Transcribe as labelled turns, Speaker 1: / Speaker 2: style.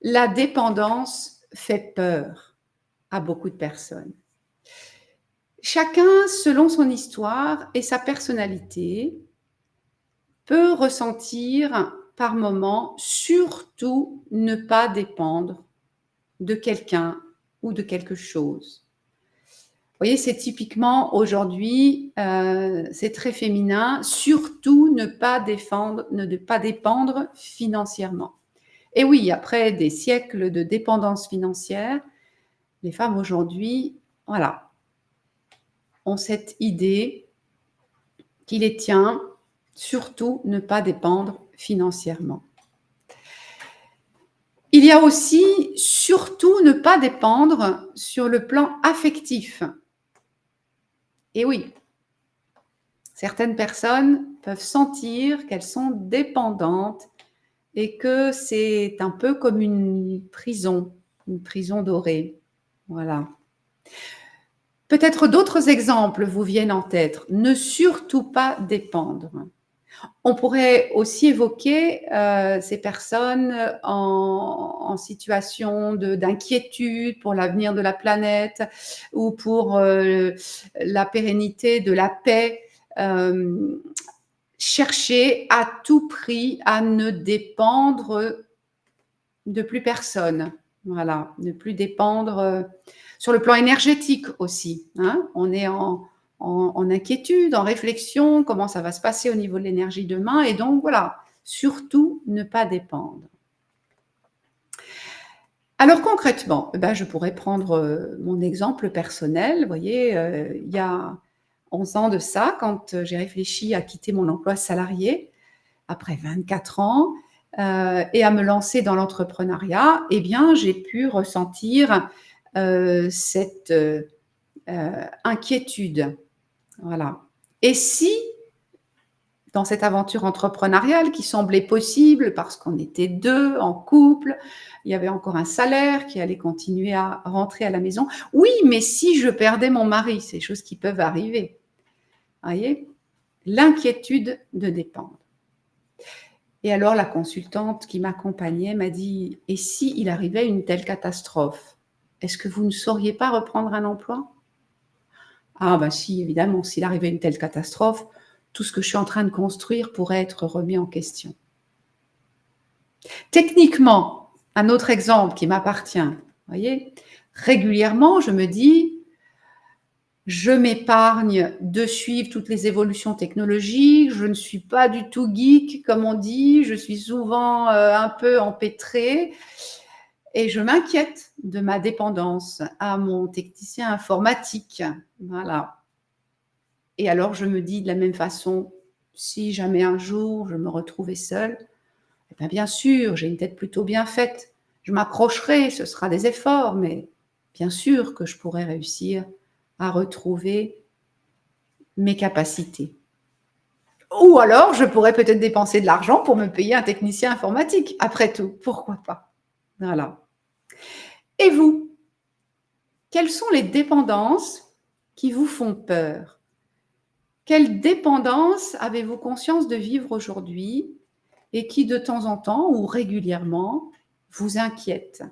Speaker 1: La dépendance fait peur à beaucoup de personnes. Chacun, selon son histoire et sa personnalité, peut ressentir par moments, surtout ne pas dépendre de quelqu'un ou de quelque chose. Vous voyez, c'est typiquement aujourd'hui, c'est très féminin, surtout ne pas dépendre financièrement. Et oui, après des siècles de dépendance financière, les femmes aujourd'hui, voilà, ont cette idée qui les tient, surtout ne pas dépendre financièrement. Il y a aussi, surtout, ne pas dépendre sur le plan affectif. Et oui, certaines personnes peuvent sentir qu'elles sont dépendantes et que c'est un peu comme une prison dorée. Voilà. Peut-être d'autres exemples vous viennent en tête. Ne surtout pas dépendre. On pourrait aussi évoquer ces personnes en situation d'inquiétude pour l'avenir de la planète ou pour la pérennité de la paix. Chercher à tout prix à ne dépendre de plus personne. Voilà, ne plus dépendre sur le plan énergétique aussi. Hein, on est en inquiétude, en réflexion, comment ça va se passer au niveau de l'énergie demain. Et donc, voilà, surtout ne pas dépendre. Alors concrètement, je pourrais prendre mon exemple personnel. Vous voyez, il y a 11 ans de ça, quand j'ai réfléchi à quitter mon emploi salarié, après 24 ans, et à me lancer dans l'entrepreneuriat, eh bien, j'ai pu ressentir cette inquiétude. Voilà. Et si, dans cette aventure entrepreneuriale qui semblait possible parce qu'on était deux en couple, il y avait encore un salaire qui allait continuer à rentrer à la maison. Oui, mais si je perdais mon mari, c'est des choses qui peuvent arriver. Vous voyez, l'inquiétude de dépendre. Et alors la consultante qui m'accompagnait m'a dit « Et si il arrivait une telle catastrophe, est-ce que vous ne sauriez pas reprendre un emploi ?» Ah ben si, évidemment, s'il arrivait une telle catastrophe, tout ce que je suis en train de construire pourrait être remis en question. Techniquement, un autre exemple qui m'appartient, vous voyez, régulièrement, je me dis, je m'épargne de suivre toutes les évolutions technologiques, je ne suis pas du tout geek, comme on dit, je suis souvent un peu empêtrée et je m'inquiète de ma dépendance à mon technicien informatique. Voilà. Et alors, je me dis de la même façon, si jamais un jour je me retrouvais seule, eh bien sûr, j'ai une tête plutôt bien faite, je m'accrocherai, ce sera des efforts, mais bien sûr que je pourrais réussir à retrouver mes capacités. Ou alors, je pourrais peut-être dépenser de l'argent pour me payer un technicien informatique. Après tout, pourquoi pas? Voilà. Et vous, quelles sont les dépendances qui vous font peur? Quelle dépendance avez-vous conscience de vivre aujourd'hui et qui, de temps en temps ou régulièrement, vous inquiète?